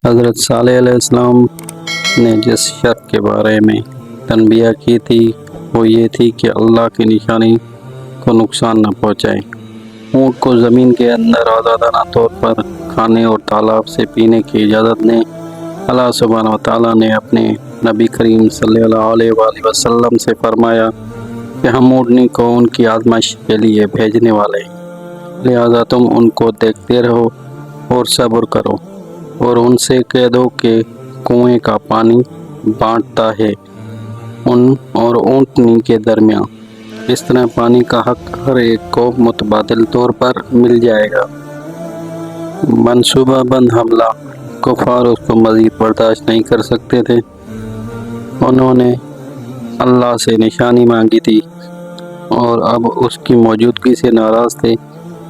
حضرت صالح علیہ السلام نے جس شرط کے بارے میں تنبیہ کی تھی وہ یہ تھی کہ اللہ کی نشانی کو نقصان نہ پہنچائے۔ اونٹ کو زمین کے اندر آزادانہ طور پر کھانے اور تالاب سے پینے کی اجازت دیں۔ اللہ سبحانہ و تعالیٰ نے اپنے نبی کریم صلی اللہ علیہ وآلہ وسلم سے فرمایا کہ ہم اونٹنی کو ان کی آزمائش کے لیے بھیجنے والے ہیں، لہذا تم ان کو دیکھتے رہو اور صبر کرو، اور ان سے کہہ دو کہ کنویں کا پانی بانٹتا ہے ان اور اونٹنی کے درمیان، اس طرح پانی کا حق ہر ایک کو متبادل طور پر مل جائے گا۔ منصوبہ بند حملہ، کفار اس کو مزید برداشت نہیں کر سکتے تھے۔ انہوں نے اللہ سے نشانی مانگی تھی اور اب اس کی موجودگی سے ناراض تھے۔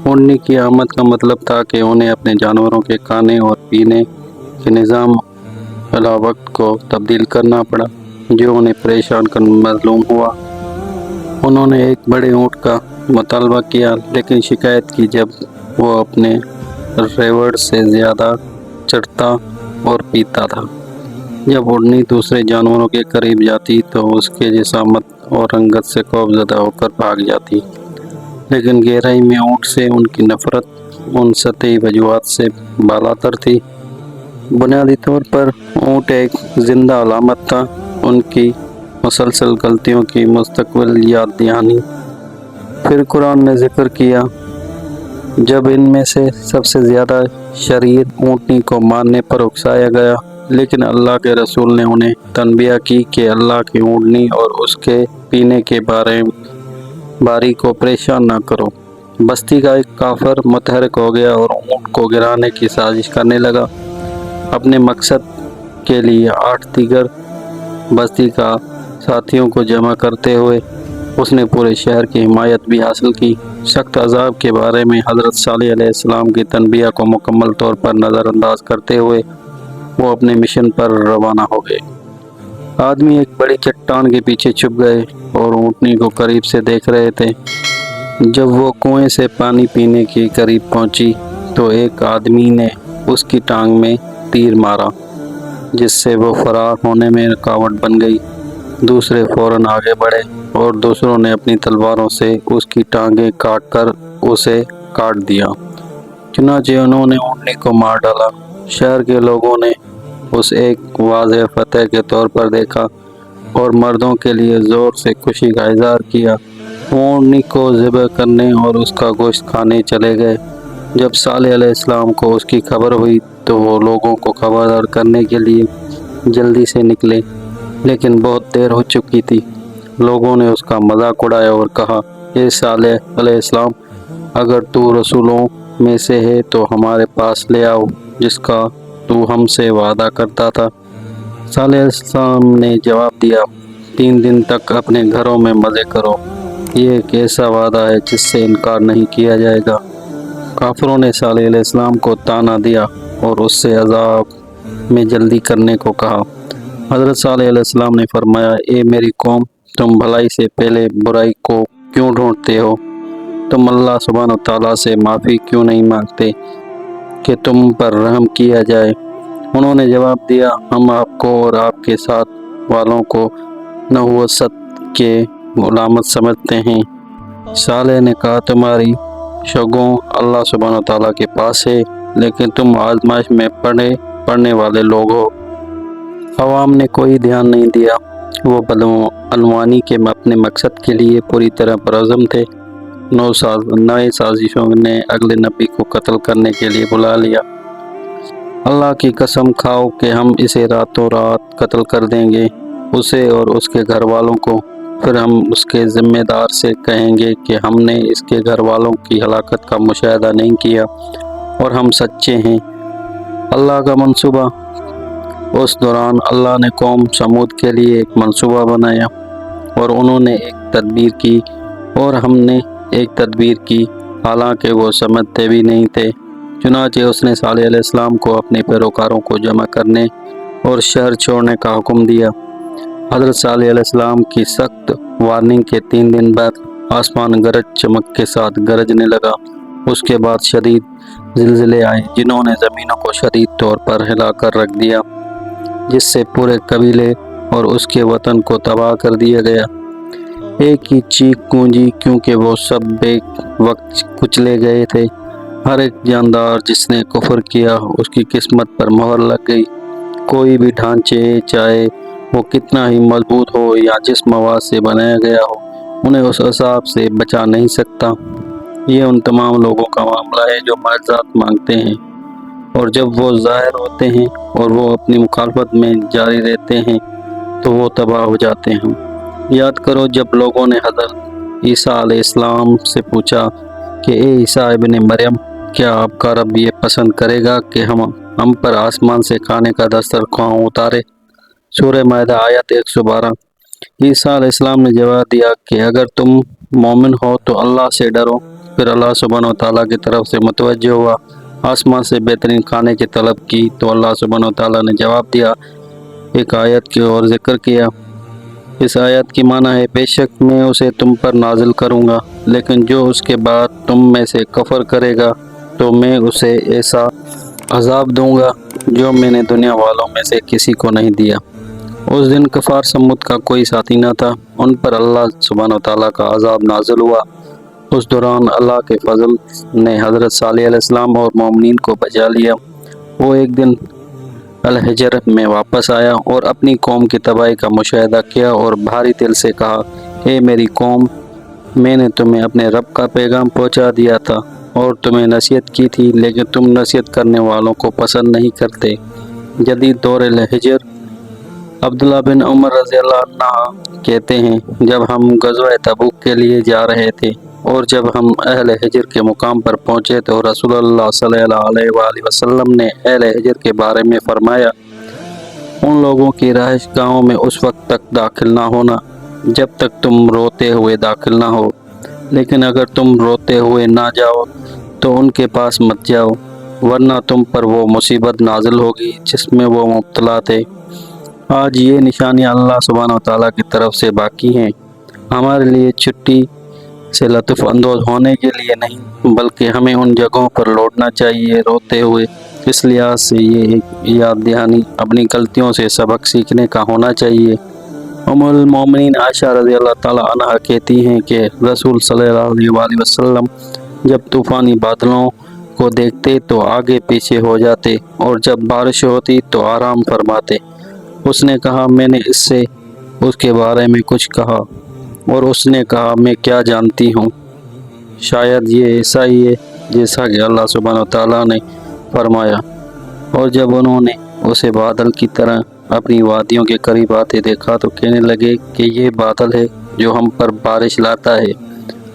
اونٹنی کی آمد کا مطلب تھا کہ انہیں اپنے جانوروں کے کھانے اور پینے کے نظام وقت کو تبدیل کرنا پڑا، جو انہیں پریشان کر معلوم ہوا۔ انہوں نے ایک بڑے اونٹ کا مطالبہ کیا، لیکن شکایت کی جب وہ اپنے ریوڑ سے زیادہ چرتا اور پیتا تھا۔ جب اونٹنی دوسرے جانوروں کے قریب جاتی تو اس کے جسامت اور رنگت سے خوفزدہ ہو کر بھاگ جاتی، لیکن گہرائی میں اونٹ سے ان کی نفرت ان سطحی وجوہات سے بالاتر تھی۔ بنیادی طور پر اونٹ ایک زندہ علامت تھا، ان کی مسلسل غلطیوں کی مستقبل یاد دہانی۔ پھر قرآن نے ذکر کیا، جب ان میں سے سب سے زیادہ شریر اونٹنی کو ماننے پر اکسایا گیا، لیکن اللہ کے رسول نے انہیں تنبیہ کی کہ اللہ کی اونٹنی اور اس کے پینے کے باری کو پریشان نہ کرو۔ بستی کا ایک کافر متحرک ہو گیا اور اونٹ کو گرانے کی سازش کرنے لگا۔ اپنے مقصد کے لیے 8 دیگر بستی کا ساتھیوں کو جمع کرتے ہوئے اس نے پورے شہر کی حمایت بھی حاصل کی۔ سخت عذاب کے بارے میں حضرت صالح علیہ السلام کی تنبیہ کو مکمل طور پر نظر انداز کرتے ہوئے وہ اپنے مشن پر روانہ ہو گئے۔ آدمی ایک بڑی چٹان کے پیچھے چھپ گئے اور اونٹنی کو قریب سے دیکھ رہے تھے۔ جب وہ کنویں سے پانی پینے کے قریب پہنچی تو ایک آدمی نے اس کی ٹانگ میں تیر مارا، جس سے وہ فرار ہونے میں رکاوٹ بن گئی۔ دوسرے فوراً آگے بڑھے اور دوسروں نے اپنی تلواروں سے اس کی ٹانگیں کاٹ کر اسے کاٹ دیا۔ چنانچہ انہوں نے اونٹنی کو مار ڈالا۔ شہر کے لوگوں نے اسے ایک واضح فتح کے طور پر دیکھا اور مردوں کے لیے زور سے خوشی کا اظہار کیا۔ وہ اونٹنی کو ذبح کرنے اور اس کا گوشت کھانے چلے گئے۔ جب صالح علیہ السلام کو اس کی خبر ہوئی تو وہ لوگوں کو خبردار کرنے کے لیے جلدی سے نکلے، لیکن بہت دیر ہو چکی تھی۔ لوگوں نے اس کا مذاق اڑایا اور کہا، اے صالح علیہ السلام، اگر تو رسولوں میں سے ہے تو ہمارے پاس لے آؤ جس کا تو ہم سے وعدہ کرتا تھا۔ صالح علیہ السلام نے جواب دیا، 3 دن تک اپنے گھروں میں مزے کرو، یہ ایک ایسا وعدہ ہے جس سے انکار نہیں کیا جائے گا۔ کافروں نے صالح علیہ السلام کو طعنہ دیا اور اس سے عذاب میں جلدی کرنے کو کہا۔ حضرت صالح علیہ السلام نے فرمایا، اے میری قوم، تم بھلائی سے پہلے برائی کو کیوں ڈھونڈتے ہو؟ تم اللہ سبحانہ و تعالیٰ سے معافی کیوں نہیں مانگتے کہ تم پر رحم کیا جائے؟ انہوں نے جواب دیا، ہم آپ کو اور آپ کے ساتھ والوں کو نحوست کے علامت سمجھتے ہیں۔ صالح نے کہا، تمہاری شگوں اللہ سبحانہ و تعالیٰ کے پاس ہے، لیکن تم آزمائش میں پڑنے والے لوگ ہو۔ عوام نے کوئی دھیان نہیں دیا، وہ بدعنوانی کے اپنے مقصد کے لیے پوری طرح پرعزم تھے۔ نئے سازشوں نے اگلے نبی کو قتل کرنے کے لیے بلا لیا۔ اللہ کی قسم کھاؤ کہ ہم اسے راتوں رات قتل کر دیں گے، اسے اور اس کے گھر والوں کو، پھر ہم اس کے ذمہ دار سے کہیں گے کہ ہم نے اس کے گھر والوں کی ہلاکت کا مشاہدہ نہیں کیا اور ہم سچے ہیں۔ اللہ کا منصوبہ۔ اس دوران اللہ نے قوم سمود کے لیے ایک منصوبہ بنایا اور انہوں نے ایک تدبیر کی اور ہم نے ایک تدبیر کی، حالانکہ وہ سمجھتے بھی نہیں تھے۔ چنانچہ اس نے صالح علیہ السلام کو اپنے پیروکاروں کو جمع کرنے اور شہر چھوڑنے کا حکم دیا۔ حضرت صالح علیہ السلام کی سخت وارننگ کے 3 دن بعد آسمان گرج چمک کے ساتھ گرجنے لگا اس کے بعد شدید زلزلے آئے جنہوں نے زمینوں کو شدید طور پر ہلا کر رکھ دیا، جس سے پورے قبیلے اور اس کے وطن کو تباہ کر دیا گیا۔ ایک ہی چیخ گونجی کیونکہ وہ سب بیک وقت کچلے گئے تھے۔ ہر ایک جاندار جس نے کفر کیا اس کی قسمت پر مہر لگ گئی۔ کوئی بھی ڈھانچے، چاہے وہ کتنا ہی مضبوط ہو یا جس مواد سے بنایا گیا ہو، انہیں اس عذاب سے بچا نہیں سکتا۔ یہ ان تمام لوگوں کا معاملہ ہے جو معجزات مانگتے ہیں، اور جب وہ ظاہر ہوتے ہیں اور وہ اپنی مخالفت میں جاری رہتے ہیں تو وہ تباہ ہو جاتے ہیں۔ یاد کرو جب لوگوں نے حضرت عیسیٰ علیہ السلام سے پوچھا کہ اے عیسیٰ ابن مریم، کیا آپ کا رب یہ پسند کرے گا کہ ہم پر آسمان سے کھانے کا دسترخوان اتارے؟ سورہ مائدہ آیت 112۔ عیسیٰ علیہ السلام نے جواب دیا کہ اگر تم مومن ہو تو اللہ سے ڈرو۔ پھر اللہ سبحانہ وتعالیٰ کی طرف سے متوجہ ہوا، آسمان سے بہترین کھانے کی طلب کی تو اللہ سبحانہ وتعالیٰ نے جواب دیا، ایک آیت کی اور ذکر کیا۔ اس آیت کی معنی ہے، بے شک میں اسے تم پر نازل کروں گا، لیکن جو اس کے بعد تم میں سے کفر کرے گا تو میں اسے ایسا عذاب دوں گا جو میں نے دنیا والوں میں سے کسی کو نہیں دیا۔ اس دن کفار سمود کا کوئی ساتھی نہ تھا، ان پر اللہ سبحانہ وتعالیٰ کا عذاب نازل ہوا۔ اس دوران اللہ کے فضل نے حضرت صالح علیہ السلام اور مومنین کو بچا لیا۔ وہ ایک دن الحجر میں واپس آیا اور اپنی قوم کی تباہی کا مشاہدہ کیا اور بھاری دل سے کہا، اے میری قوم، میں نے تمہیں اپنے رب کا پیغام پہنچا دیا تھا اور تمہیں نصیحت کی تھی، لیکن تم نصیحت کرنے والوں کو پسند نہیں کرتے۔ جدید دور الحجر۔ عبداللہ بن عمر رضی اللہ عنہ کہتے ہیں، جب ہم غزوہ تبوک کے لیے جا رہے تھے اور جب ہم اہل حجر کے مقام پر پہنچے تو رسول اللہ صلی اللہ علیہ وآلہ وسلم نے اہل حجر کے بارے میں فرمایا، ان لوگوں کی رہائش گاہوں میں اس وقت تک داخل نہ ہونا جب تک تم روتے ہوئے داخل نہ ہو، لیکن اگر تم روتے ہوئے نہ جاؤ تو ان کے پاس مت جاؤ، ورنہ تم پر وہ مصیبت نازل ہوگی جس میں وہ مبتلا تھے۔ آج یہ نشانیاں اللہ سبحانہ وتعالیٰ کی طرف سے باقی ہیں، ہمارے لیے چھٹی سے لطف اندوز ہونے کے لیے نہیں، بلکہ ہمیں ان جگہوں پر لوٹنا چاہیے روتے ہوئے۔ اس لحاظ سے یہ ایک یاد دہانی اپنی غلطیوں سے سبق سیکھنے کا ہونا چاہیے۔ ام المومنین عائشہ رضی اللہ تعالیٰ عنہا کہتی ہیں کہ رسول صلی اللہ علیہ وآلہ وسلم جب طوفانی بادلوں کو دیکھتے تو آگے پیچھے ہو جاتے اور جب بارش ہوتی تو آرام فرماتے۔ اس نے کہا، میں نے اس سے اس کے بارے میں کچھ کہا، اور اس نے کہا، میں کیا جانتی ہوں، شاید یہ ایسا ہی ہے جیسا کہ اللہ سبحانہ وتعالیٰ نے فرمایا۔ اور جب انہوں نے اسے بادل کی طرح اپنی وادیوں کے قریب آتے دیکھا تو کہنے لگے کہ یہ بادل ہے جو ہم پر بارش لاتا ہے،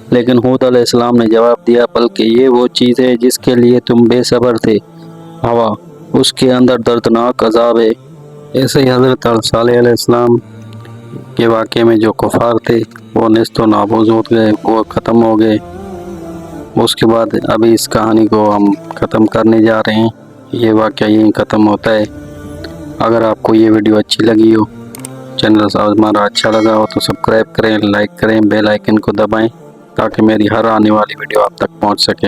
لیکن ہود علیہ السلام نے جواب دیا، بلکہ یہ وہ چیز ہے جس کے لیے تم بے صبر تھے، ہوا، اس کے اندر دردناک عذاب ہے۔ ایسے ہی حضرت صالح علیہ السلام کے واقعے میں جو کفار تھے وہ نیست و نابود ہو گئے، وہ ختم ہو گئے۔ اس کے بعد ابھی اس کہانی کو ہم ختم کرنے جا رہے ہیں، یہ واقعہ یہیں ختم ہوتا ہے۔ اگر آپ کو یہ ویڈیو اچھی لگی ہو، چینل ہمارا اچھا لگا ہو تو سبسکرائب کریں، لائک کریں، بیل آئیکن کو دبائیں تاکہ میری ہر آنے والی ویڈیو آپ تک پہنچ سکے۔